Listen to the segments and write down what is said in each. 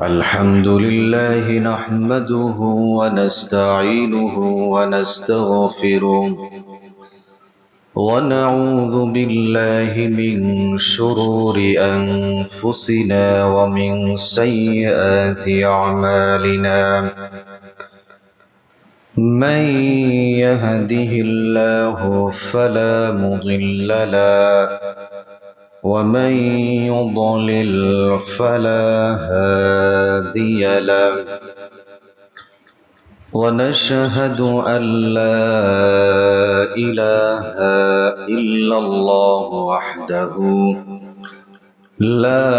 الحمد لله نحمده ونستعينه ونستغفره ونعوذ بالله من شرور أنفسنا ومن سيئات أعمالنا من يهده الله فلا مضل له ومن يضلل فلا هادي له ونشهد أن لا إله إلا الله وحده لا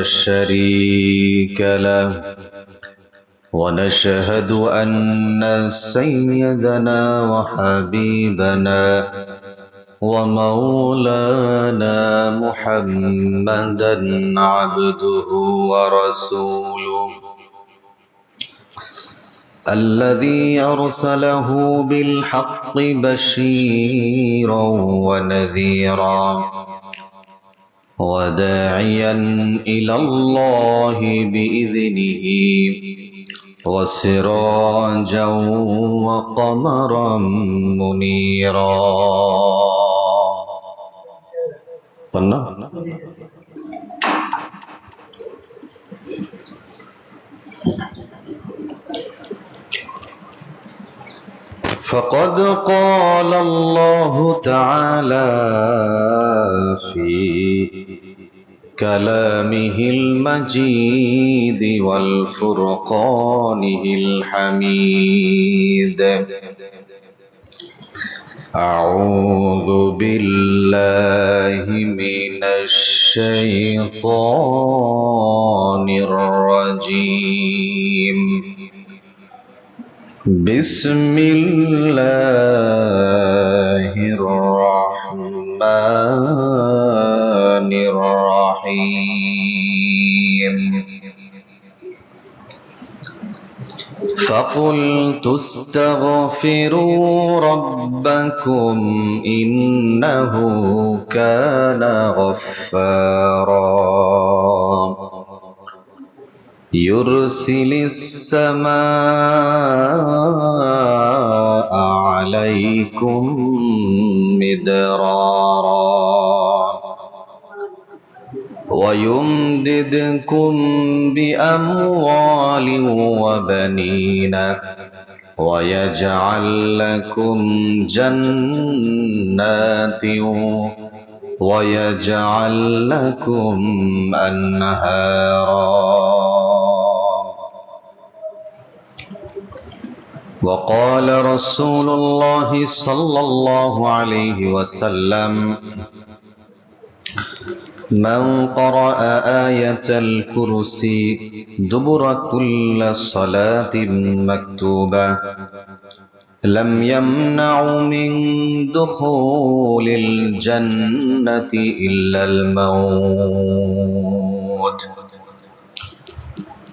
شريك له ونشهد أن سيدنا وحبيبنا ومولانا محمدا عبده ورسوله الذي أرسله بالحق بشيرا ونذيرا وداعيا إلى الله بإذنه وسراجا وقمرا منيرا فقد قال الله تعالى في كلامه المجيد والفرقانه الحميد أعوذ بالله من الشيطان الرجيم بسم الله الرحمن الرحيم فقلت استغفروا ربكم إنه كان غفارا يرسل السماء عليكم مدرارا ويمددكم بأموال وبنين ويجعل لكم جنات ويجعل لكم أنهارا وقال رسول الله صلى الله عليه وسلم من قرأ آية الكرسي دبر كل صلاة مكتوبة لم يمنع من دخول الجنة إلا الموت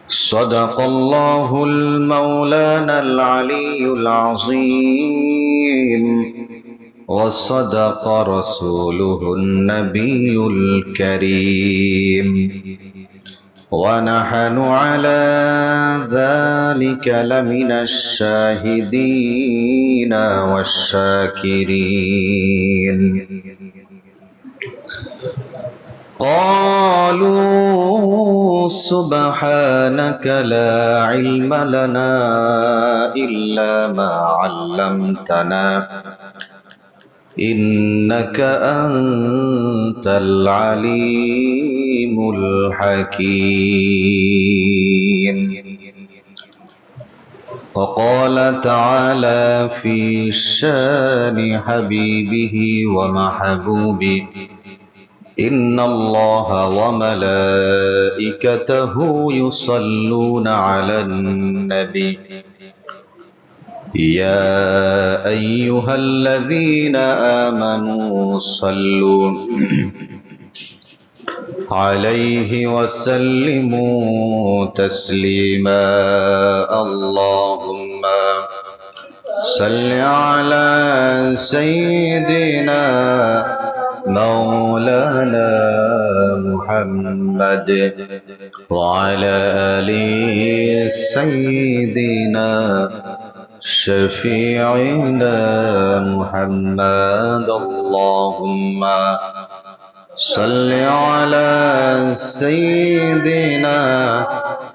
صدق الله المولانا العلي العظيم وصدق رسوله النبي الكريم ونحن على ذلك لمن الشاهدين والشاكرين قالوا سبحانك لا علم لنا إلا ما علمتنا إنك أنت العليم الحكيم وقال تعالى في شان حبيبه ومحبوبه إن الله وملائكته يصلون على النبي يا أيها الذين آمنوا صلوا عليه وسلموا تسليما اللهم صل على سيدنا مولانا محمد وعلى آل سيدنا شفيعنا محمد اللهم صل على سيدنا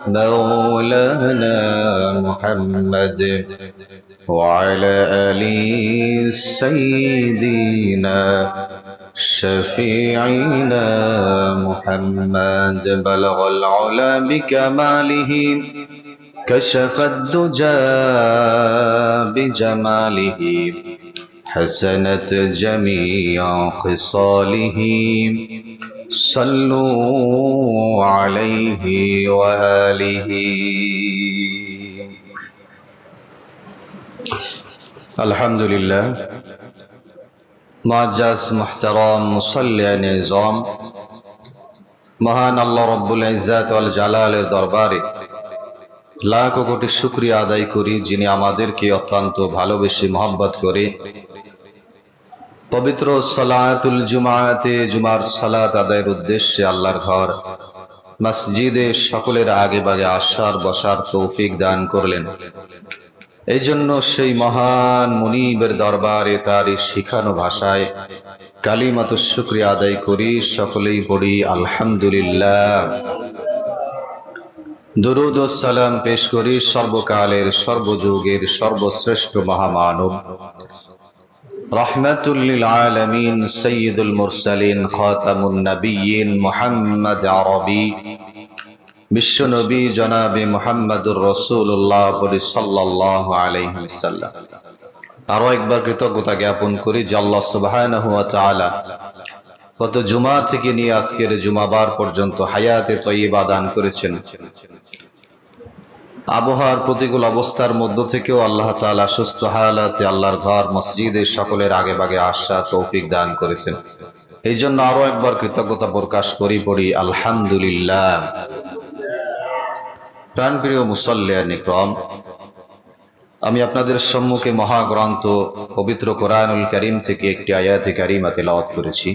مولانا محمد وعلى آل سيدنا شفيعنا محمد بلغ العلا بكماله كشف الدجى بجماله حسنت جميع خصاله صلوا عليه وآله الحمد لله মুআজ্জাজ মুহতারাম মুসাল্লিয়ান নিজাম মহান আল্লাহ রব্বুল ইজ্জাত ওয়াল জালালের দরবারে লাখ কোটি শুকরিয়া আদায় করি যিনি আমাদেরকে অত্যন্ত ভালোবেসে মহব্বত করে পবিত্র সালাতুল জুমাতে জুমার সালাত আদায়ের উদ্দেশ্যে আল্লাহর ঘর মসজিদে সকলের আগে ভাগে আসার বসার তৌফিক দান করলেন। এই জন্য সেই মহান মুনিবের দরবারে তার শিখানো ভাষায় কালিমাতুশ শুকরিয়া আদায় করি, সকলেই পড়ি আলহামদুলিল্লাহ। দুরূদ ও সালাম পেশ করি সর্বকালের সর্বযুগের সর্বশ্রেষ্ঠ মহামানব রাহমাতুল লিল আলামিন সাইয়্যিদুল মুরসালিন খাতামুন নবিয়্যিন মুহাম্মদ আরবি বিশ্ব নবী জনাবে মুহাম্মদুর রাসূলুল্লাহ সাল্লাল্লাহু আলাইহি ওয়াসাল্লাম। আরো একবার কৃতজ্ঞতা জ্ঞাপন করি যে আল্লাহ সুবহানাহু ওয়া তাআলা গত জুমা থেকে নিয়ে আজকের জুমাবার পর্যন্ত হায়াতে তয়্যিবা দান করেছেন। আবহাওয়ার প্রতিকূল অবস্থার মধ্য থেকেও আল্লাহ তাআলা সুস্থ হালাতে আল্লাহর ঘর মসজিদে সকলের আগে ভাগে আসা তৌফিক দান করেছেন। এই জন্য আরো একবার কৃতজ্ঞতা প্রকাশ করি, পড়ি আলহামদুলিল্লাহ। প্রাণপ্রিয় মুসাল্লিয়ান ইকরাম, আমি আপনাদের সম্মুখে মহাগ্রন্থ পবিত্র কোরআনুল কারীম থেকে একটি আয়াতে কারিমা তেলাওয়াত করেছি।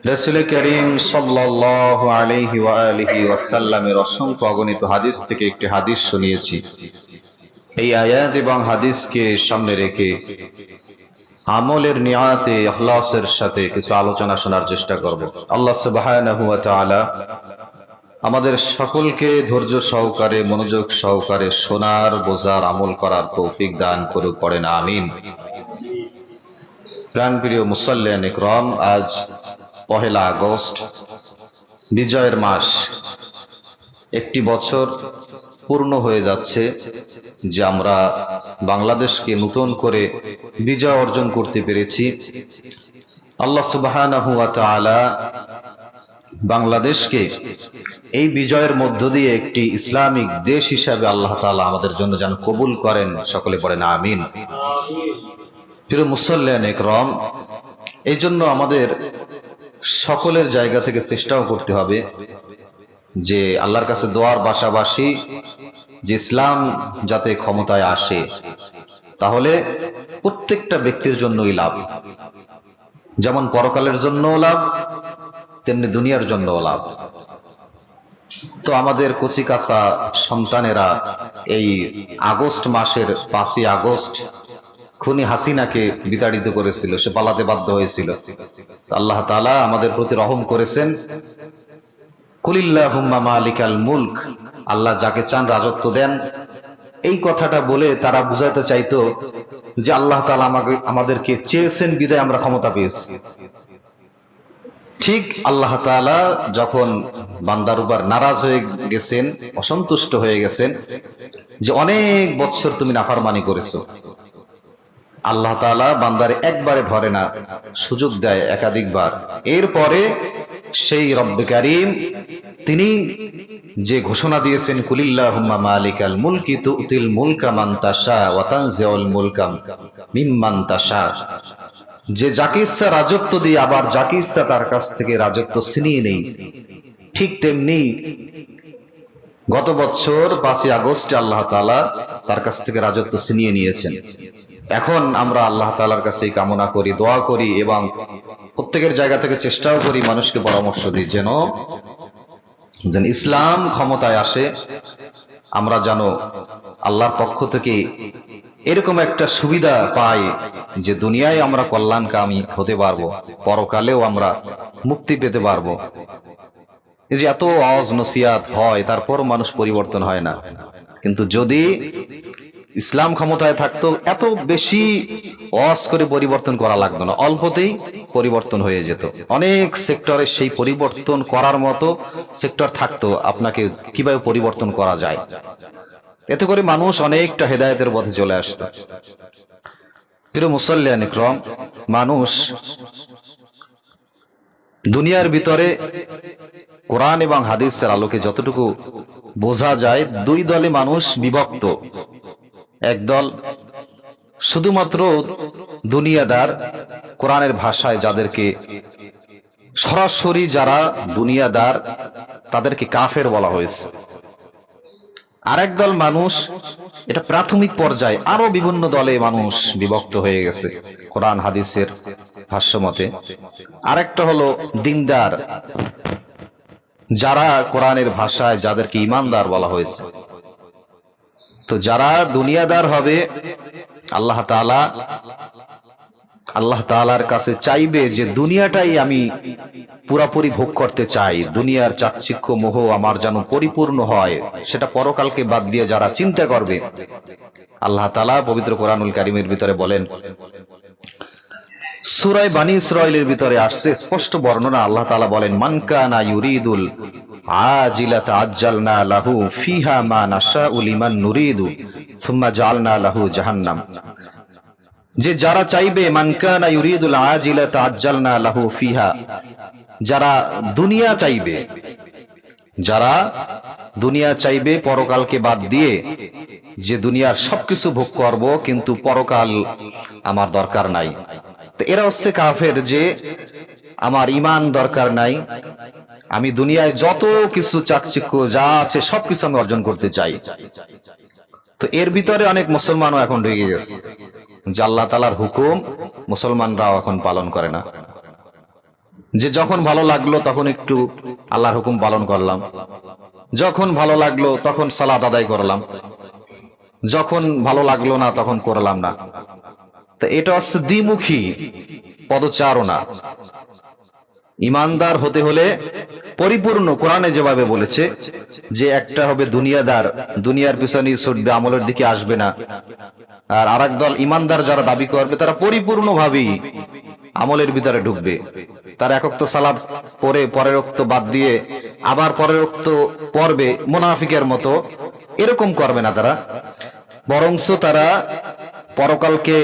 রাসূল কারীম সাল্লাল্লাহু আলাইহি ওয়া আলিহি ওয়াসাল্লামের অসংখ্য অগণিত হাদিস থেকে একটি হাদিস শুনিয়েছি। এই আয়াত এবং হাদিসকে সামনে রেখে আমলের নিয়াতে ইখলাসের সাথে কিছু আলোচনা শোনার চেষ্টা করব। আল্লাহ সুবহানাহু ওয়া তাআলা আমাদের সকলকে ধৈর্য সহকারে মনোযোগ সহকারে শোনার, বোঝার, আমল করার তৌফিক দান করুক, পড়েন আমিন। প্রাণপ্রিয় মুসাল্লিয়ান ইকরাম, আজ 1 আগস্ট, বিজয়ের মাস। একটি বছর পূর্ণ হয়ে যাচ্ছে যে আমরা বাংলাদেশকে নতুন করে বিজয় অর্জন করতে পেরেছি। আল্লাহ সুবহানাহু ওয়া তাআলা বাংলাদেশকে এই বিজয়ের মধ্য দিয়ে একটি ইসলামিক দেশ হিসাবে আল্লাহ তাআলা আমাদের জন্য যেন কবুল করেন, সকলে পড়েন আমিন। প্রিয় মুসাল্লিয়ান ইকরাম, এই জন্য আমাদের সকলের জায়গা থেকে চেষ্টাও করতে হবে যে আল্লাহর কাছে দোয়ার পাশাপাশি যে ইসলাম যাতে ক্ষমতায় আসে, তাহলে প্রত্যেকটা ব্যক্তির জন্যই লাভ। যেমন পরকালের জন্যও লাভ, তেমনি দুনিয়ার জন্যও লাভ। তো আমাদের কচিকাঁচা সন্তানেরা এই আগস্ট মাসের 5ই আগস্ট খুনি হাসিনাকে বিতাড়িত করেছিল, সে পালাতে বাধ্য হয়েছিল। আল্লাহ তাআলা আমাদের প্রতি রহম করেছেন। কুলিল্লাহুম্মা মালিকাল মুলক, আল্লাহ যাকে চান রাজত্ব দেন। এই কথাটা বলে তারা বুঝাতে চাইতো যে আল্লাহ তাআলা আমাদেরকে চেয়েছেন বিদায় আমরা ক্ষমতা পেয়েছি। ঠিক আল্লাহ তাআলা যখন বান্দার উপর নারাজ হয়ে গেছেন, অসন্তুষ্ট হয়ে গেছেন যে অনেক বছর তুমি নাফরমানি করেছো, আল্লাহ তাআলা বান্দারে একবারে ধরে না, সুযোগ দেয় একাধিকবার। এরপরে সেই রব্বে কারীম তিনি যে ঘোষণা দিয়েছেন, কুলিল্লাহুম্মা মালিকাল মুলকি তুতিল মুলকা মান তাশা ওয়া তানজিউল মুলকা মিম্মান তাশা, যে যাকে ইচ্ছা রাজত্ব দিয়ে আবার যাকে ইচ্ছা তার কাছ থেকে রাজত্ব ছিনিয়ে নেই। ঠিক তেমনি গত বছর 5ই আগস্টে আল্লাহ তাআলা তার কাছ থেকে রাজত্ব ছিনিয়ে নিয়েছেন। এখন আমরা আল্লাহ তাআলার কাছে কামনা করি, দোয়া করি এবং প্রত্যেকের জায়গা থেকে চেষ্টাও করি মানুষকে পরামর্শ দিই যেন ইসলাম ক্ষমতায় আসে, আমরা যেন আল্লাহর পক্ষ থেকে এরকম একটা সুবিধা পাই যে দুনিয়ায় আমরা কল্যাণকামী হতে পারবো, পরকালেও আমরা মুক্তি পেতে পারবো। এই যে এত আওয়াজ নসিহাত হয় তারপর মানুষ পরিবর্তন হয় না, কিন্তু যদি ইসলাম ক্ষমতায় থাকতো এত বেশি ওয়াজ করে পরিবর্তন করা লাগতো না, অল্পতেই পরিবর্তন হয়ে যেত। অনেক সেক্টরে সেই পরিবর্তন করার মতো সেক্টর থাকতো, আপনাকে কিভাবে পরিবর্তন করা যায়, এতে করে মানুষ অনেকটা হেদায়েতের পথে চলে আসতো। প্রিয় মুসল্লিয়ান ইকরাম, মানুষ দুনিয়ার ভিতরে কোরআন এবং হাদিসের আলোকে যতটুকু বোঝা যায়, দুই দলে মানুষ বিভক্ত। একদল শুধুমাত্র দুনিয়াদার, কোরআনের ভাষায় যাদেরকে সরাসরি যারা দুনিয়াদার তাদেরকে কাফের বলা হয়েছে। আরেক দল মানুষ, এটা প্রাথমিক পর্যায়ে, আরো বিভিন্ন দলে মানুষ বিভক্ত হয়ে গেছে কোরআন হাদিসের ভাষ্যমতে। আরেকটা হলো দিনদার, যারা কোরআনের ভাষায় যাদেরকে ঈমানদার বলা হয়েছে। তো যারা দুনিয়াদার হবে, আল্লাহ তাআলার কাছে চাইবে যে দুনিয়াটাই আমি পুরাপুরি ভোগ করতে চাই, দুনিয়ার চাকচিক্য মোহ আমার যেন পরিপূর্ণ হয়, সেটা পরকালকে বাদ দিয়ে যারা চিন্তা করবে। আল্লাহ তাআলা পবিত্র কোরআনুল কারীমের ভিতরে বলেন, সূরা বানী ইসরাঈলের ভিতরে আসছে স্পষ্ট বর্ণনা। আল্লাহ তাআলা বলেন, মান কানা ইউরিদুল আজিলাতা আজ্জালনা লাহু ফিহা মা নাশাউ লিমান নুরিদু সুম্মা জাআলনা লাহু জাহান্নাম। যে যারা চাইবে, মান কানা ইউরিদুল আজিলাতা আজ্জালনা লাহু ফিহা, যারা দুনিয়া চাইবে, যারা দুনিয়া চাইবে পরকালকে বাদ দিয়ে, যে দুনিয়ার সবকিছু ভোগ করব কিন্তু পরকাল আমার দরকার নাই, তো এরা হচ্ছে কাফের। যে আমার ঈমান দরকার নাই, আমি দুনিয়ায় যত কিছু চাকচিক্য যা আছে সবকিছু আমি অর্জন করতে চাই। তো এর ভিতরে অনেক মুসলমানও এখন ঢুকে গেছে, যে আল্লাহ তাআলার হুকুম মুসলমানরাও এখন পালন করে না। যে যখন ভালো লাগলো তখন একটু আল্লাহর হুকুম পালন করলাম, যখন ভালো লাগলো তখন সালাত আদায় করলাম, যখন ভালো লাগলো না তখন করলাম না। তো এটা হচ্ছে দ্বিমুখী পদচারণা। ঈমানদার হতে হলে পরিপূর্ণ, কোরআনে যেভাবে বলেছে যে একটা হবে দুনিয়াদার, দুনিয়ার পিছনে ছুটবে, আমলের দিকে আসবে না। আর আরেক দল ঈমানদার যারা দাবি করবে, তারা পরিপূর্ণভাবেই আমলের ভিতরে ঢুকবে। তারা এক ওয়াক্ত সালাত পড়ে পরের ওয়াক্ত বাদ দিয়ে আবার পরের ওয়াক্ত পড়বে, মুনাফিকের মতো এরকম করবে না তারা, বরংস তারা পরকালকে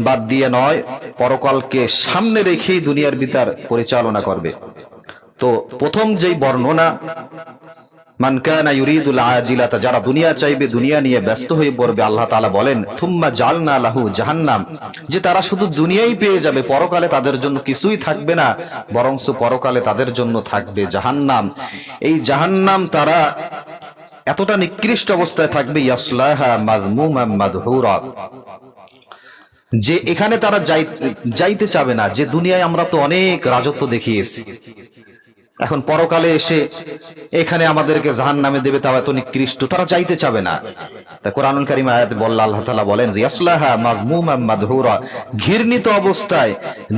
বাদ দিয়ে নয়, পরকালকে সামনে রেখেই দুনিয়ার ভিতর পরিচালনা করবে। তো প্রথম যেই বর্ণনা, মান কানা ইউরিদুল আজিলাতা, যারা দুনিয়া চাইবে, দুনিয়া নিয়ে ব্যস্ত হয়ে পড়বে, আল্লাহ তাআলা বলেন, থুম্মা জাআলনা লাহু জাহান্নাম, যে তারা শুধু দুনিয়াই পেয়ে যাবে, পরকালে তাদের জন্য কিছুই থাকবে না, বরংস পরকালে তাদের জন্য থাকবে জাহান্নাম। এই জাহান্নাম তারা এতটা নিকৃষ্ট অবস্থায় থাকবে, ইয়াসলাহা মাযমুমান মাদহুরা, যে এখানে তারা যাইতে চাবে না। যে দুনিয়ায় আমরা তো অনেক রাজত্ব দেখিয়েছি, এখন পরকালে এসে এখানে আমাদেরকে জাহান্নামে দেবে, তাও এত নিকৃষ্ট, তারা যাইতে চাবে না। তা কোরআনুল কারীম আয়াতে বললে আল্লাহ তাআলা বলেন যে ইয়াসলাহা মাযমুমান মাদহুরা, ঘৃণিত অবস্থায়,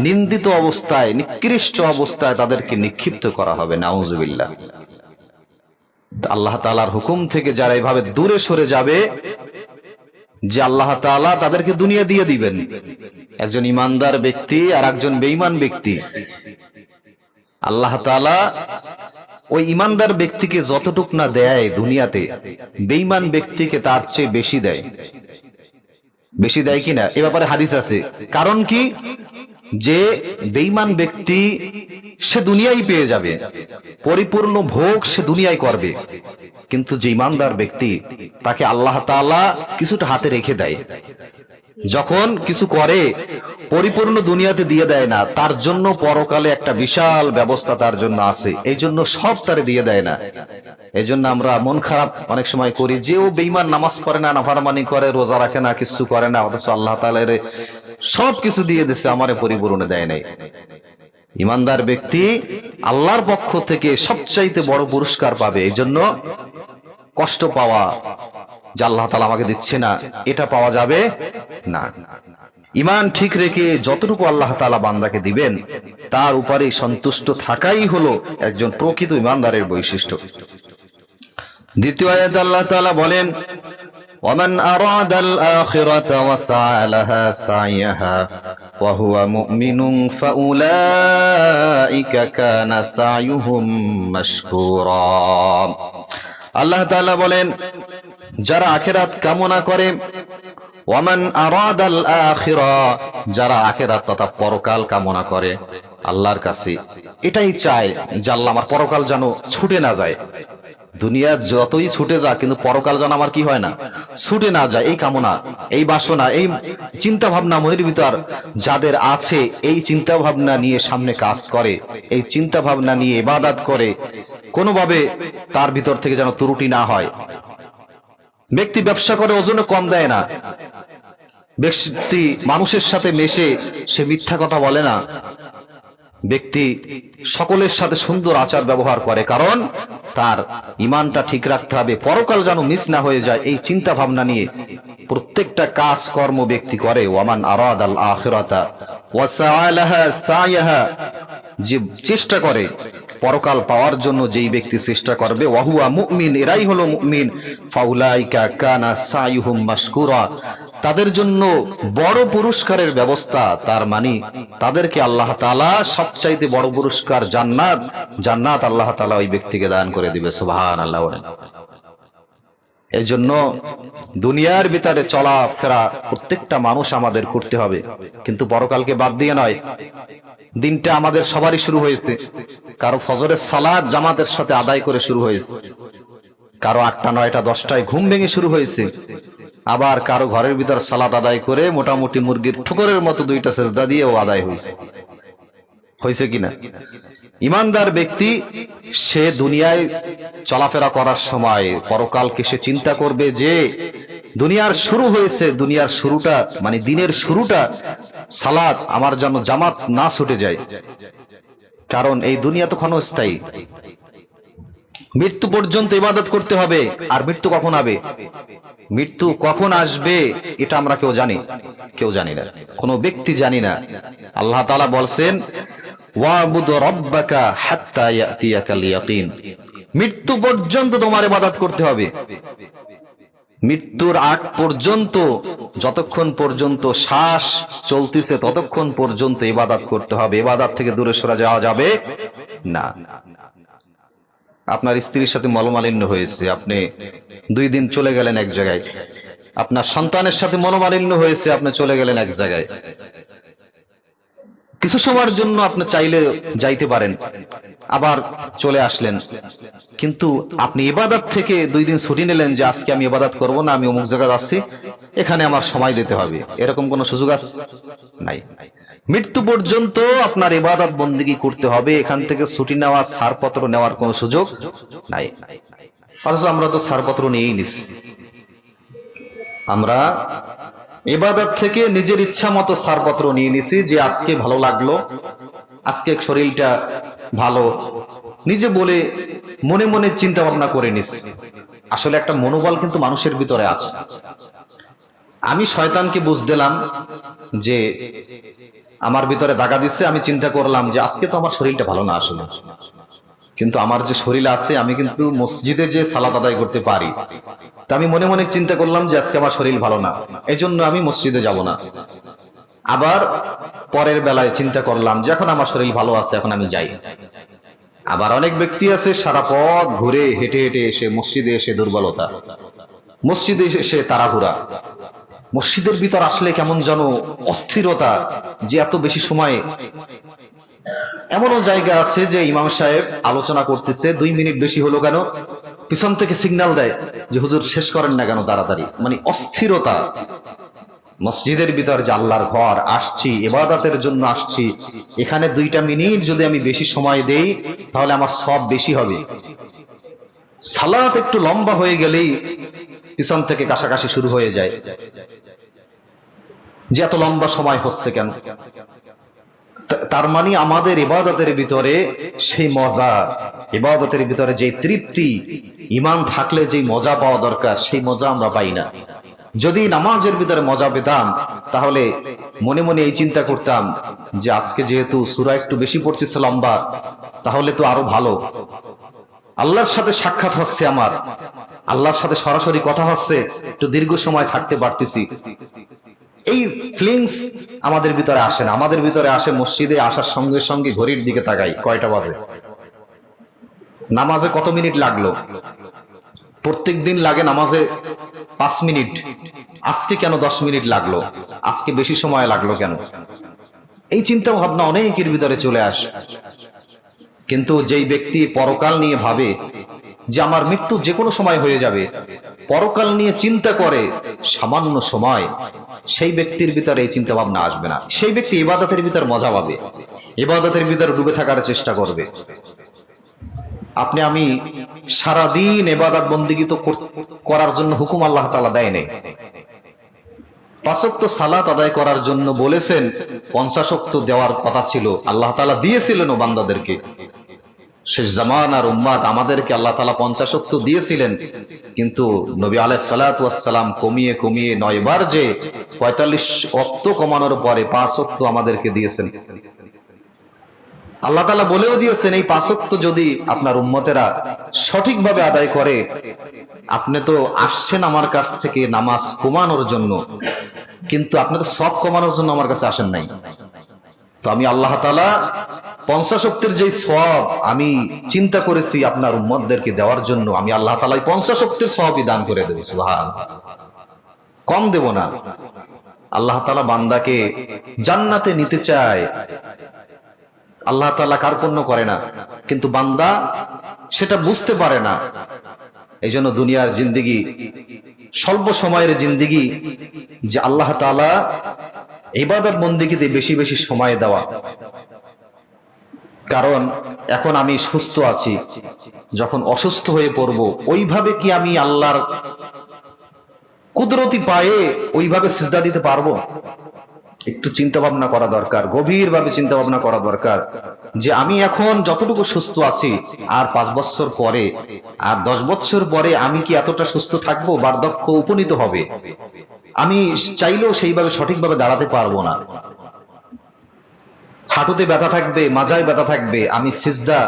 নিন্দিত অবস্থায়, নিকৃষ্ট অবস্থায় তাদেরকে নিক্ষিপ্ত করা হবে, নাউযুবিল্লাহ। আল্লাহ তাআলার হুকুম থেকে যারা এইভাবে দূরে সরে যাবে, যে আল্লাহ তাআলা তাদেরকে দুনিয়া দিয়ে দিবেন, একজন ঈমানদার ব্যক্তি আর একজন বেঈমান ব্যক্তি, আল্লাহ তাআলা ওই ঈমানদার ব্যক্তিকে যতটুক না দেয় দুনিয়াতে, বেঈমান ব্যক্তিকে তার চেয়ে বেশি দেয়। বেশি দেয় কিনা এ ব্যাপারে হাদিস আছে। কারণ কি, যে বেঈমান ব্যক্তি সে দুনিয়াই পেয়ে যাবে, পরিপূর্ণ ভোগ সে দুনিয়ায় করবে, কিন্তু যে ঈমানদার ব্যক্তি তাকে আল্লাহ তাআলা কিছুটা হাতে রেখে দেয়, যখন কিছু করে পরিপূর্ণ দুনিয়াতে দিয়ে দেয় না, তার জন্য পরকালে একটা বিশাল ব্যবস্থা তার জন্য আছে, এই জন্য সব তারে দিয়ে দেয় না। এই জন্য আমরা মন খারাপ অনেক সময় করি, যে ও বেঈমান, নামাজ পড়ে না, নাফরমানি করে, রোজা রাখে না, কিছু করে না, অথচ আল্লাহ তাআলা সব কিছু দিয়ে দিচ্ছে, আমারে পরিপূর্ণ দেয় নাই। ইমানদার ব্যক্তি আল্লাহর পক্ষ থেকে সবচাইতে বড় পুরস্কার পাবে। এই জন্য কষ্ট পাওয়া যে আল্লাহ তাআলা আমাকে দিচ্ছে না, এটা পাওয়া যাবে না। ঈমান ঠিক রেখে যতটুকু আল্লাহ তাআলা বান্দাকে দিবেন তার উপরে সন্তুষ্ট থাকাই হলো একজন প্রকৃত ঈমানদারের বৈশিষ্ট্য। দ্বিতীয় আয়াতে আল্লাহ তাআলা বলেন, ওয়ামান আরাদাল আখিরাতা ওয়া সা'a লাহা সা'য়াহা ওয়া হুয়া মুমিনুন ফাউলাইকা কানা সা'য়ুহুম মাশকুরা। আল্লাহ তাআলা বলেন, যারা আখিরাত কামনা করে, ওয়ামান আরাদাল আখিরা, যারা আখিরাত তথা পরকাল কামনা করে, আল্লাহর কাছে এটাই চায় যে আল্লাহ আমার পরকাল যেন ছুটে না যায়। দুনিয়া যতই ছুটে যা, কিন্তু পরকাল যেন আমার কি হয় না, ছুটে না যায়। এই কামনা, এই বাসনা, এই চিন্তা ভাবনা মনের ভিতর যাদের আছে, এই চিন্তা ভাবনা নিয়ে সামনে কাজ করে, এই চিন্তা ভাবনা নিয়ে ইবাদত করে, কোনোভাবে তার ভিতর থেকে যেন ত্রুটি না হয়। ব্যক্তি ব্যবসা করে ওজনে কম দেয় না, ব্যক্তি মানুষের সাথে মেশে সে মিথ্যা কথা বলে না, ব্যক্তি সকলের সাথে সুন্দর আচার ব্যবহার করে, কারণ তার ঈমানটা ঠিক রাখতে হবে, পরকাল যেন মিস না হয়ে যায়। এই চিন্তা ভাবনা নিয়ে প্রত্যেকটা কাজ কর্ম ব্যক্তি করে। ওয়ামান আরাদাল আখিরাতা ওয়া সা'a লাহা সা'য়াহা, যে চেষ্টা করে পরকাল পাওয়ার জন্য, যেই ব্যক্তি চেষ্টা করবে, ওয়া হুয়া মুমিন, এরাই হলো মুমিন, ফাউলাইকা কানা সা'য়ুহুম মাশকুরা, তাদের জন্য বড় পুরস্কারের ব্যবস্থা। তার মানে তাদেরকে আল্লাহ তাআলা সবচাইতে বড় পুরস্কার জান্নাত, জান্নাত আল্লাহ তাআলা ওই ব্যক্তিকে দান করে দিবে। সুবহানাল্লাহ। এই জন্য দুনিয়ার ভিতরে চলাফেরা প্রত্যেকটা মানুষ আমাদের করতে হবে, কিন্তু পরকালকে বাদ দিয়ে নয়। দিনটা আমাদের সবারই শুরু হয়েছে, কারো ফজরের সালাত জামাতের সাথে আদায় করে শুরু হয়েছে, কারো 8টা 9টা 10টায় ঘুম ভেঙে শুরু হয়েছে, আবার কারো ঘরের ভিতর সালাত আদায় করে মোটামুটি মুরগির ঠোকরের মতো 2টা সেজদা দিয়েও আদায় হয়েছে কিনা? ঈমানদার ব্যক্তি সে দুনিয়ায় চলাফেরা করার সময় পরকালকে সে চিন্তা করবে যে দুনিয়ার শুরু হয়েছে, দুনিয়ার শুরুটা মানে দিনের শুরুটা সালাত আমার যেন জামাত না ছুটে যায়, কারণ এই দুনিয়া তো ক্ষণস্থায়ী। মৃত্যু পর্যন্ত ইবাদত করতে হবে। আর মৃত্যু কখন হবে, মৃত্যু কখন আসবে এটা আমরা কেউ জানি না, কোনো ব্যক্তি জানি না। আল্লাহ তাআলা বলছেন, ওয়াবুদ রাব্বাকা হাত্তা ইয়াতিয়াকাল ইয়াকিন, মৃত্যু পর্যন্ত তোমার ইবাদত করতে হবে। মৃত্যুর আগ পর্যন্ত, যতক্ষণ পর্যন্ত শ্বাস চলতেছে ততক্ষণ পর্যন্ত ইবাদত করতে হবে, ইবাদত থেকে দূরে সরে যাওয়া যাবে না। আপনার স্ত্রীর সাথে মনোমালিন্য হয়েছে, আপনি 2 দিন চলে গেলেন এক জায়গায়, আপনার সন্তানের সাথে মনোমালিন্য হয়েছে, আপনি চলে গেলেন এক জায়গায়, কিছু সময়ের জন্য আপনি চাইলে যাইতে পারেন, আবার চলে আসলেন, কিন্তু আপনি ইবাদত থেকে 2 দিন ছুটি নিলেন যে আজকে আমি ইবাদত করব না, আমি অমুক জায়গায় যাচ্ছি, এখানে আমার সময় দিতে হবে, এরকম কোনো সুযোগ আছে? নাই। মৃত্যু পর্যন্ত আপনার ইবাদত বন্দেগী করতে হবে, এখান থেকে ছুটি নেওয়া, ছাড়পত্র নেওয়ার কোনো সুযোগ নাই। অথচ আমরা তো ছাড়পত্র নিয়েই নিছি, আমরা ইবাদত থেকে নিজের ইচ্ছা মতো ছাড়পত্র নিয়ে নিছি যে আজকে ভালো লাগলো, আজকে শরীরটা ভালো, নিজে বলে মনে মনে চিন্তা ভাবনা করে নিছি। আসলে একটা মনোবল কিন্তু মানুষের ভিতরে আছে। আমি শয়তানকে বুঝ দিলাম যে আমার ভিতরে দাগা দিচ্ছে, আমি চিন্তা করলাম যে আজকে তো আমার শরীরটা ভালো না আসলে, কিন্তু আমার যে শরীর আছে, আমি কিন্তু মসজিদে যে সালাত আদায় করতে পারি, তা আমি মনে মনে চিন্তা করলাম যে আজকে আমার শরীর ভালো না, এই জন্য আমি মসজিদে যাব না। আবার পরের বেলায় চিন্তা করলাম যে এখন আমার শরীর ভালো আছে, এখন আমি যাই। আবার অনেক ব্যক্তি আছে সারা পথ ঘুরে হেঁটে হেঁটে এসে মসজিদে এসে দুর্বলতা, মসজিদে এসে তাড়াহুড়া, মসজিদের ভিতর আসলে কেমন যেন অস্থিরতা, যে এত বেশি সময়। এমনও জায়গা আছে যে ইমাম সাহেব আলোচনা করতেছে, 2 মিনিট বেশি হলো কেন, পিছন থেকে সিগন্যাল দেয় যে হুজুর শেষ করেন না কেন তাড়াতাড়ি, মানে অস্থিরতা। মসজিদের ভিতর যে আল্লাহর ঘর, আসছি ইবাদতের জন্য আসছি, এখানে 2টা মিনিট যদি আমি বেশি সময় দেই তাহলে আমার সব বেশি হবে। সালাত একটু লম্বা হয়ে গেলেই পিছন থেকে কাশাকাশি শুরু হয়ে যায় যে এত লম্বা সময় হচ্ছে কেন। তার মানে আমাদের ইবাদতের ভিতরে সেই মজা, ইবাদতের ভিতরে যে তৃপ্তি, ঈমান থাকলে যে মজা পাওয়া দরকার সেই মজা আমরা পাই না। যদি নামাজের ভিতরে মজা পেতাম তাহলে মনে মনে এই চিন্তা করতাম যে আজকে যেহেতু সূরা একটু বেশি পড়তেছে লম্বা, তাহলে তো আরো ভালো, আল্লাহর সাথে সাক্ষাৎ হচ্ছে, আমার আল্লাহর সাথে সরাসরি কথা হচ্ছে, একটু দীর্ঘ সময় থাকতে পারতেছি। এই ফিলিংস আমাদের ভিতরে আসে না। আমাদের ভিতরে আসে মসজিদে আসার সঙ্গে সঙ্গে ঘড়ির দিকে তাকাই, কয়টা বাজে, নামাজে কত মিনিট লাগলো। প্রত্যেক দিন লাগে নামাজে 5 মিনিট, আজকে কেন 10 মিনিট লাগলো, আজকে বেশি সময় লাগলো কেন? এই চিন্তা ভাবনা অনেকের ভিতরে চলে আসে। কিন্তু যেই ব্যক্তি পরকাল নিয়ে ভাবে যে আমার মৃত্যু যে কোনো সময় হয়ে যাবে, পরকাল নিয়ে চিন্তা করে সামান্য সময়, সেই ব্যক্তির ভিতরে এই চিন্তা ভাবনা আসবে না। সেই ব্যক্তি ইবাদতের ভিতর মজা পাবে, ইবাদতের ভিতরে ডুবে থাকার চেষ্টা করবে। আপনি আমি সারাদিন ইবাদত বন্দেগী তো করার জন্য হুকুম আল্লাহ তাআলা দেয় নাই। 5 ওয়াক্ত সালাত আদায় করার জন্য বলেছেন, 50 ওয়াক্ত দেওয়ার কথা ছিল, আল্লাহ তাআলা দিয়েছিলেন ও বান্দাদেরকে। শেষ জামানার উম্মাত আমাদেরকে আল্লাহ তাআলা 50 ওয়াক্ত দিয়েছিলেন, কিন্তু নবী আলাইহিস সালাতু ওয়াস সালাম কমিয়ে কমিয়ে 9 বার যে 45 ওয়াক্ত কমানোর পরে 5 ওয়াক্ত আমাদেরকে দিয়েছেন। আল্লাহ তাআলা বলেও দিয়েছেন, এই 5 ওয়াক্ত যদি আপনার উম্মতেরা সঠিকভাবে আদায় করে, আপনি তো আসছেন আমার কাছ থেকে নামাজ কমানোর জন্য, কিন্তু আপনি তো সওয়াব কমানোর জন্য আমার কাছে আসেন নাই। তো আমি আল্লাহ তাআলা 50 ওয়াক্তের যে সওয়াব আমি চিন্তা করেছি আপনার উম্মতদেরকে দেওয়ার জন্য, আমি আল্লাহ তাআলা 50 ওয়াক্তের সওয়াবই দান করে দেব, সুবহানাল্লাহ, কম দেব না। আল্লাহ তাআলা বান্দাকে জান্নাতে নিতে চায়, আল্লাহ তাআলা কার্পণ্য করে না, কিন্তু বান্দা সেটা বুঝতে পারে না। এই জন্য দুনিয়ার জিন্দেগি স্বল্প সময়ের জিন্দেগি, যে আল্লাহ তাআলা ইবাদত বন্দেগীতে বেশি বেশি সময় দেওয়া। কারণ এখন আমি সুস্থ আছি, যখন অসুস্থ হয়ে পড়ব, ওইভাবে কি আমি আল্লাহর কুদরতি পায়ে ওইভাবে সিজদা দিতে পারবো? একটু চিন্তা ভাবনা করা দরকার, গভীরভাবে চিন্তা ভাবনা করা দরকার, যে আমি এখন যতটুকু সুস্থ আছি, আর 5 বছর পরে আর 10 বছর পরে আমি কি এতটা সুস্থ থাকবো? বার্ধক্য উপনীত হবে, আমি চাইলেও সেইভাবে সঠিকভাবে দাঁড়াতে পারবো না। হাঁটুতে ব্যথা থাকবে, মাজায় ব্যথা থাকবে, আমি সিজদা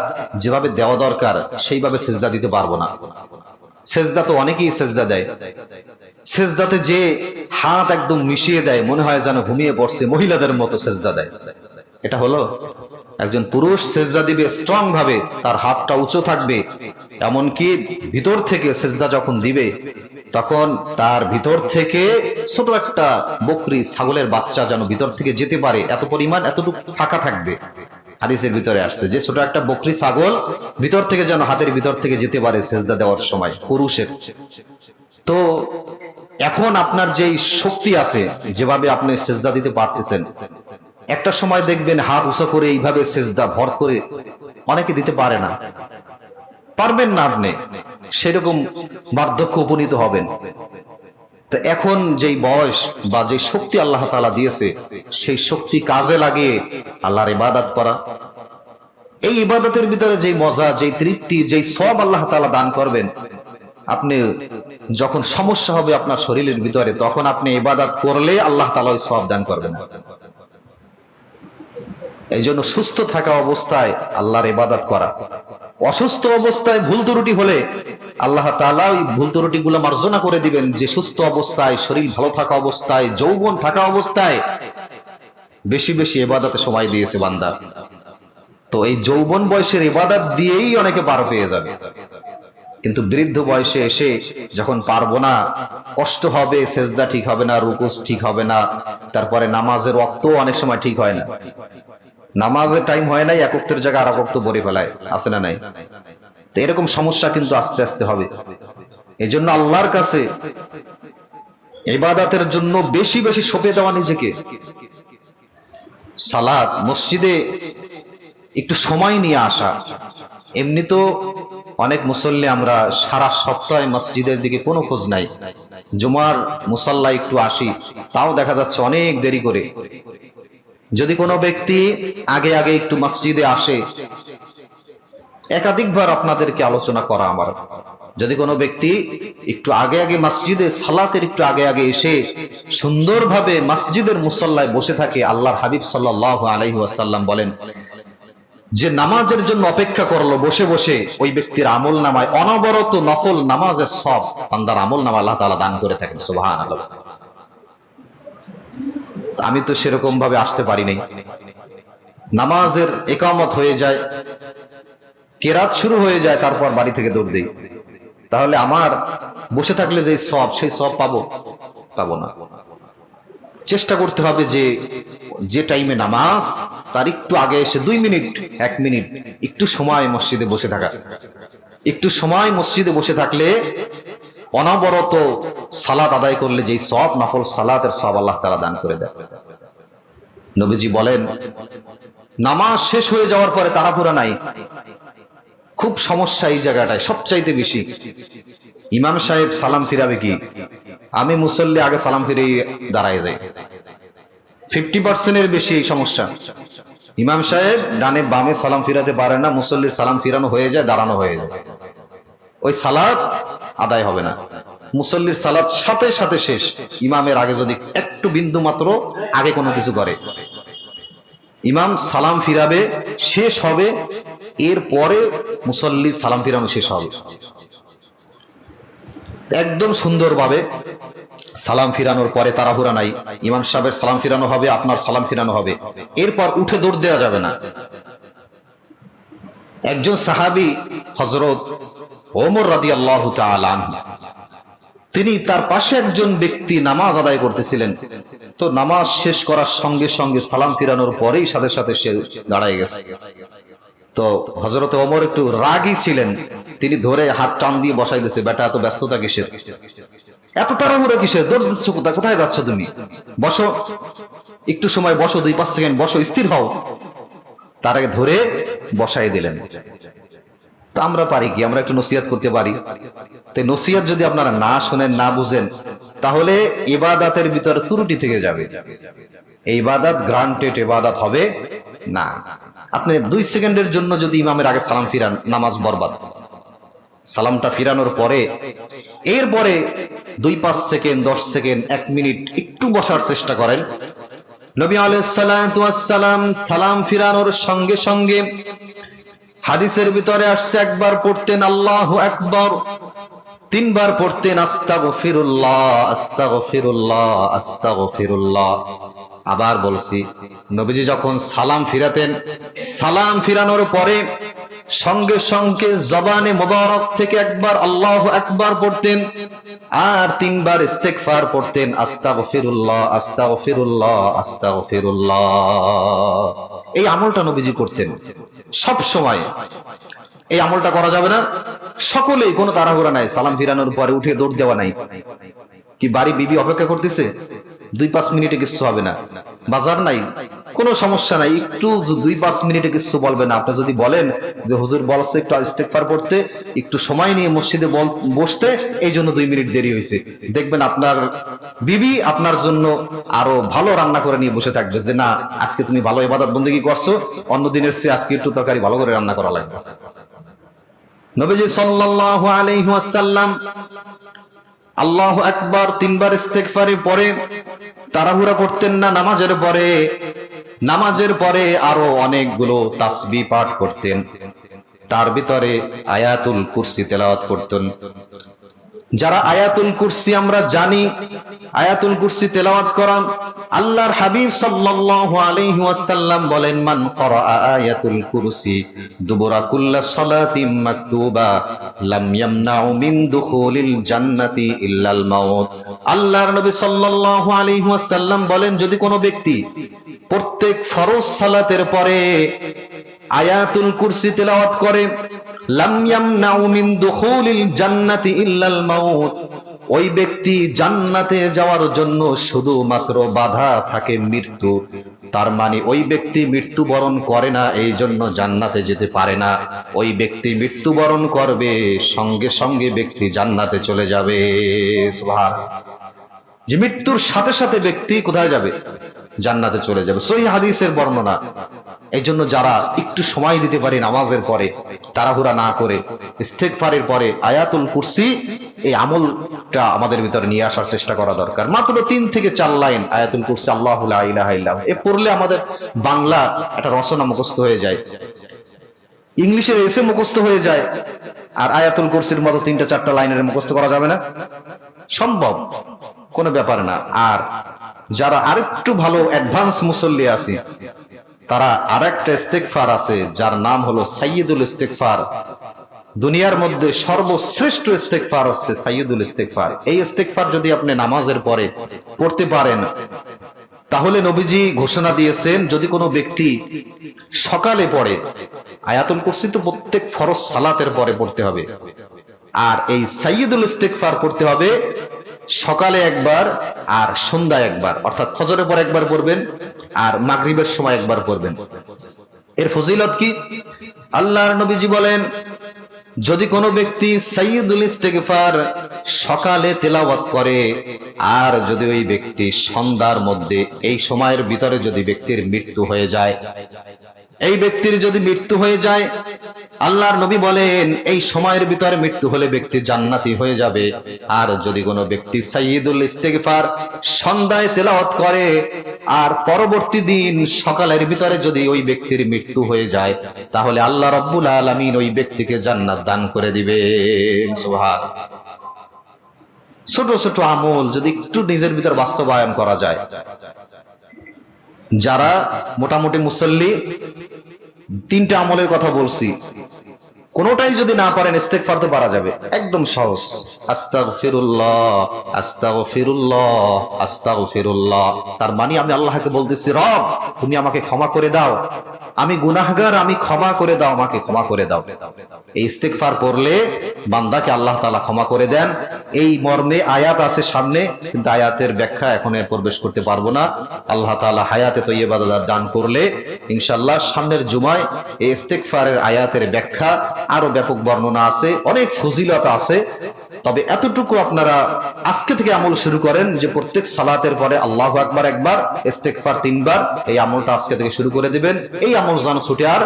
যেভাবে দেওয়া দরকার সেইভাবে সিজদা দিতে পারবো না। সিজদা তো অনেকেই সিজদা দেয়, সিজদাতে যে হাত একদম মিশিয়ে দেয়, মনে হয় যেন ঘুমিয়ে পড়ছে, মহিলাদের মতো সিজদা দেয়। এটা হলো একজন পুরুষ সিজদা দিবে স্ট্রং ভাবে, তার হাতটা উঁচু থাকবে, এমনকি ভিতর থেকে সিজদা যখন দিবে তখন তার ভিতর থেকে ছোট একটা বকরি, ছাগলের বাচ্চা যেন ভিতর থেকে যেতে পারে, এত পরিমাণ এতটুকু ফাঁকা থাকবে। হাদিসের ভিতরে আসছে যে ছোট একটা বকরি ছাগল ভিতর থেকে যেন হাতের ভিতর থেকে যেতে পারে সিজদা দেওয়ার সময় পুরুষের। তো এখন আপনার যেই শক্তি আছে, যেভাবে আপনি সিজদা দিতে পারতেছেন, একটা সময় দেখবেন হাত উঁচু করে এইভাবে সিজদা ভর করে অনেকে দিতে পারে না, পারবেন না আপনি, সেরকম বার্ধক্য উপনীত হবেন। তো এখন যেই বয়স বা যে শক্তি আল্লাহ তাআলা দিয়েছে, সেই শক্তি কাজে লাগিয়ে আল্লাহর ইবাদত করা। এই ইবাদতের ভিতরে যেই মজা, যেই তৃপ্তি, যেই সওয়াব আল্লাহ তাআলা দান করবেন, আপনি যখন সমস্যা হবে আপনার শরীরের ভিতরে, তখন আপনি ইবাদত করলে আল্লাহ তাআলা ওই সওয়াব দান করবেন। এই জন্য সুস্থ থাকা অবস্থায় আল্লাহর ইবাদত করা, অসুস্থ অবস্থায় ভুল ত্রুটি হলে আল্লাহ তাআলা ওই ভুল ত্রুটি গুলো মার্জনা করে দিবেন, যে সুস্থ অবস্থায়, শরীর ভালো থাকা অবস্থায়, যৌবন থাকা অবস্থায় বেশি বেশি ইবাদতে সময় দিয়েছে বান্দা। তো এই যৌবন বয়সের ইবাদত দিয়েই অনেকে পার পেয়ে যাবে, কিন্তু বৃদ্ধ বয়সে এসে যখন পারবো না, কষ্ট হবে, সেজদা ঠিক হবে না, রুকু ঠিক হবে না, তারপরে নামাজের ওয়াক্ত অনেক সময় ঠিক হয় না, নামাজের টাইম হয় নাই, এক ওয়াক্তের জায়গায় আর এক ওয়াক্ত পড়ে ফেলায়, আছে না নাই? তো এরকম সমস্যা কিন্তু আস্তে আস্তে হবে। এই জন্য আল্লাহর কাছে ইবাদতের জন্য বেশি বেশি সঁপে দেওয়া নিজেকে। সালাত, মসজিদে একটু সময় নিয়ে আসা। এমনি তো অনেক মুসল্লি আমরা সারা সপ্তাহে মসজিদের দিকে কোনো খোঁজ নাই, জুমার মুসাল্লায় একটু আসি, তাও দেখা যাচ্ছে অনেক দেরি করে। যদি কোনো ব্যক্তি আগে আগে একটু মসজিদে আসে, একাধিকবার আপনাদেরকে আলোচনা করা আমার, যদি কোনো ব্যক্তি একটু আগে আগে মসজিদে সালাতের একটু আগে আগে এসে সুন্দরভাবে মসজিদের মুসল্লায় বসে থাকে, আল্লাহর হাবিব সাল্লাল্লাহু আলাইহি ওয়াসাল্লাম বলেন যে নামাজের জন্য অপেক্ষা করলো বসে বসে, ওই ব্যক্তির আমল নামায় অনবরত নফল নামাজের সব বান্দার আমল নামা আল্লাহ তাআলা দান করে থাকেন। সুবহানাল্লাহ। আমি তো সেরকম ভাবে আসতে পারি নাই, নামাজের ইকামত হয়ে যায়, কেরাত শুরু হয়ে যায়, তারপর বাড়ি থেকে দৌড় দেই, তাহলে আমার বসে থাকলে যে সব, সেই সব পাবো না। চেষ্টা করতে হবে যে টাইমে নামাজ তার একটু আগে এসে 2 মিনিট 1 মিনিট একটু সময় মসজিদে বসে থাকা, একটু সময় মসজিদে বসে থাকলে অনবরত সালাত আদায় করলে যেই সব, নফল সালাতের সব আল্লাহ তাআলা দান করে দেয়। নবীজি বলেন নামাজ শেষ হয়ে যাওয়ার পরে তাড়াহুড়া নাই। খুব সমস্যা এই জায়গাটায় সবচাইতে বেশি। ইমাম সাহেব সালাম ফিরাবে কি, আমি মুসল্লি আগে সালাম ফিরে দাঁড়ায় যাই। 50% এর বেশি এই সমস্যা। ইমাম সাহেব ডানে বামে সালাম ফিরাতে পারে না, মুসল্লির সালাম ফিরানো হয়ে যায়, দাঁড়ানো হয়ে যায়, ওই সালাত আদায় হবে না। মুসল্লির সালাত সাথে সাথে শেষ, ইমামের আগে যদি একটু বিন্দু মাত্র আগে কোনো কিছু করে, ইমাম সালাম ফিরাবে, শেষ হবে, এরপরে মুসল্লি সালাম ফিরানো শেষ হবে। একদম সুন্দরভাবে সালাম ফিরানোর পরে তাড়াহুড়া নাই, ইমাম সাহেবের সালাম ফিরানো হবে, আপনার সালাম ফিরানো হবে, এরপর উঠে দৌড় দেওয়া যাবে না। একজন সাহাবী হযরত ওমর রাদিয়াল্লাহু তাআলা আনহু, তিনি তার পাশে একজন ব্যক্তি নামাজ আদায় করতেছিলেন, তো নামাজ শেষ করার সঙ্গে সঙ্গে সালাম ফিরানোর পরেই সাথে সাথে সে দাঁড়ায় গেছে। তো হযরত ওমর একটু রাগী ছিলেন, তিনি ধরে হাত টান দিয়ে বসাই দিয়েছে, বেটা এত ব্যস্ততা কিসের, এত তাড়াহুড়ো কিসের, দৌড় দিচ্ছ কোথায়, কোথায় যাচ্ছ তুমি, বসো, একটু সময় বসো, 2-5 সেকেন্ড বসো, স্থির হও। তার আগে ধরে বসাই দিলেন। তা আমরা পারি কি, আমরা একটু নসিহত করতে পারি। তো নসিহত যদি আপনারা না শুনেন, না বুঝেন, তাহলে ইবাদতের ভিতরে ত্রুটি থেকে যাবে, এই ইবাদত গ্রান্টেড ইবাদত হবে না। আপনি 2 সেকেন্ডের জন্য যদি ইমামের আগে সালাম ফিরান, নামাজ বরবাদ। সালামটা ফিরানোর পরে এরপরে 2-5 সেকেন্ড 10 সেকেন্ড 1 মিনিট একটু বসার চেষ্টা করেন। নবী আলাইহিস সালাতু ওয়াস সালাম সালাম ফিরানোর সঙ্গে সঙ্গে হাদিসের ভিতরে আসছে, একবার পড়তেন আল্লাহু আকবার, 3 বার পড়তেন আস্তাগফিরুল্লাহ আস্তাগফিরুল্লাহ আস্তাগফিরুল্লাহ। আবার বলছি, নবীজি যখন সালাম ফিরাতেন, সালাম ফিরানোর পরে সঙ্গে সঙ্গে জবানে মোবারক থেকে একবার আল্লাহু আকবার পড়তেন, আর 3 বার ইস্তেগফার পড়তেন, আস্তাগফিরুল্লাহ আস্তাগফিরুল্লাহ আস্তাগফিরুল্লাহ। এই আমলটা নবীজি করতেন সব সময়। এই আমলটা করা যাবে না সকলেই, কোনো তাড়াহুড়া নাই, সালাম ফিরানোর পরে উঠে দৌড় দেওয়া নাই। কি বাড়ি বিবি অপেক্ষা করতেছে, 2-5 মিনিটে কিছু হবে না, বাজার নাই, কোনো সমস্যা নাই, একটু 2-5 মিনিটে কিছু বলবে না। আপনি যদি বলেন যে হুজুর বলছে একটু ইস্তেগফার পড়তে, একটু সময় নিয়ে মসজিদে বসতে, এই জন্য 2 মিনিট দেরি হয়েছে, দেখবেন আপনার বিবি আপনার জন্য আরো ভালো রান্না করে নিয়ে বসে থাকবে, যে না আজকে তুমি ভালো ইবাদত বন্দেগী করছো, অন্য দিনের চেয়ে আজকে একটু তরকারি ভালো করে রান্না করা লাগবে। নবীজি সাল্লাল্লাহু আলাইহি ওয়াসাল্লাম আল্লাহু আকবার 3 বার ইস্তেগফারের পরে তাড়াহুড়া করতেন না। নামাজের পরে আরো অনেকগুলো তাসবিহ পাঠ করতেন, তার ভিতরে আয়াতুল কুরসি তেলাওয়াত করতেন। যারা আয়াতুল কুরসি আমরা জানি, আয়াতুল কুরসি তেলাওয়াত করা, আল্লাহর হাবিব সাল্লাল্লাহু আলাইহি ওয়াসাল্লাম বলেন, মান ক্বারাআ আয়াতুল কুরসি দুবুরা কুল্লি সালাতিন মাকতুবা লাম ইয়ামনাউ মিন দুখুলিল জান্নাতি ইল্লাল মাউত। আল্লাহর নবী সাল্লাল্লাহু আলাইহি ওয়াসাল্লাম বলেন, যদি কোনো ব্যক্তি প্রত্যেক ফরজ সালাতের পরে আয়াতুল কুরসি তেলাওয়াত করে, লাম ইয়ামনাউ মিন দুখুলিল জান্নাতি ইল্লাল মাউত, ওই ব্যক্তি জান্নাতে যাওয়ার জন্য শুধুমাত্র বাধা থাকে মৃত্যু। তার মানে ওই ব্যক্তি মৃত্যুবরণ করে না, এই জন্য জান্নাতে যেতে পারে না। ওই ব্যক্তি মৃত্যুবরণ করবে, সঙ্গে সঙ্গে ব্যক্তি জান্নাতে চলে যাবে। সুবহানাল্লাহ। যে মৃত্যুর সাথে সাথে ব্যক্তি কোথায় যাবে? জান্নাতে চলে যাবে। সহিহ হাদিসের বর্ণনা। এই জন্য যারা একটু সময় দিতে পারে নামাজের পরে, তাড়াহুড়া না করে ইস্তেগফারের পরে আয়াতুল কুরসি, এই আমলটা আমাদের ভিতরে নিয়ে আসার চেষ্টা করা দরকার। মাত্র 3 থেকে 4 লাইন আয়াতুল কুরসি, আল্লাহু লা ইলাহা ইল্লাহু, এ পড়লে আমাদের বাংলা একটা রচনা মুখস্থ হয়ে যায়, ইংলিশের এসে মুখস্থ হয়ে যায়। আর আয়াতুল কুরসির মতো 3-4 লাইনের মুখস্থ করা যাবে না? সম্ভব, কোনো ব্যাপার না। আর যারা আরেকটু ভালো অ্যাডভান্স মুসল্লি আছে, তারা আরেকটা ইস্তেগফার আছে যার নাম হলো সাইয়্যিদুল ইস্তেগফার। দুনিয়ার মধ্যে সর্বশ্রেষ্ঠ ইস্তেগফার হচ্ছে সাইয়্যিদুল ইস্তেগফার। এই ইস্তেগফার যদি আপনি নামাজের পরে পড়তে পারেন, তাহলে নবীজি ঘোষণা দিয়েছেন, যদি কোনো ব্যক্তি সকালে পড়ে, আয়াতুল কুরসি তো প্রত্যেক ফরজ সালাতের পরে পড়তে হবে, আর এই সাইয়্যিদুল ইস্তেগফার পড়তে হবে সকালে একবার আর সন্ধ্যায় একবার, অর্থাৎ ফজরের পর একবার পড়বেন আর মাগরিবের সময় একবার পড়বেন। এর ফজিলত কি? আল্লাহর নবীজি বলেন, যদি কোনো ব্যক্তি সাইয়্যিদুল ইস্তেগফার সকালে তেলাওয়াত করে, আর যদি ওই ব্যক্তি সন্ধ্যার মধ্যে এই সময়ের ভিতরে যদি ব্যক্তির মৃত্যু হয়ে যায়, এই ব্যক্তির যদি মৃত্যু হয়ে যায়, আল্লাহর নবী বলেন এই সময়ের ভিতরে মৃত্যু হলে ব্যক্তি জান্নাতি হয়ে যাবে। আর যদি কোনো ব্যক্তি সাইয়্যিদুল ইস্তেগফার সন্ধ্যায় তেলাওয়াত করে আর পরবর্তী দিন সকালের ভিতরে যদি ওই ব্যক্তির মৃত্যু হয়ে যায়, তাহলে আল্লাহ রাব্বুল আলামিন ওই ব্যক্তিকে জান্নাত দান করে দিবেন। সুবহানাল্লাহ। ছোট ছোট আমল যদি একটু নিজের ভিতর বাস্তবায়ন করা যায়, যারা মোটামুটি মুসল্লি, 3টা আমলের কথা বলছি, কোনটাই যদি না পারেন ইস্তেগফার তো পারা যাবে, একদম সহজ। আস্তাগফিরুল্লাহ, আস্তাগফিরুল্লাহ, আস্তাগফিরুল্লাহ। তার মানে আমি আল্লাহকে বলতেছি, রব তুমি আমাকে ক্ষমা করে দাও, আমি গুনাহগার, আমি ক্ষমা করে দাও, আমাকে ক্ষমা করে দাও। এই ইস্তেগফার পড়লে বান্দাকে আল্লাহ তাআলা ক্ষমা করে দেন। এই মর্মে আয়াত আছে সামনে, কিন্তু আয়াতের ব্যাখ্যা এখন প্রবেশ করতে পারবো না। আল্লাহ তাআলা হায়াতে তৈয়্যিবা দান করলে ইনশাআল্লাহ সামনের জুমায় এই ইস্তেগফারের আয়াতের ব্যাখ্যা, আরো ব্যাপক বর্ণনা আছে, অনেক ফজিলত আছে। তবে এতটুকু আপনারা আজকে থেকে আমল শুরু করেন যে প্রত্যেক সালাতের পরে আল্লাহু আকবার একবার, ইস্তেগফার 3 বার, এই আমলটা আজকে থেকে শুরু করে দিবেন। এই আমল যেন ছুটে আর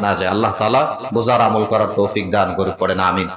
না যায়। আল্লাহ তাআলা বোঝার আমল করার তৌফিক দান করুক, পড়েন আমিন।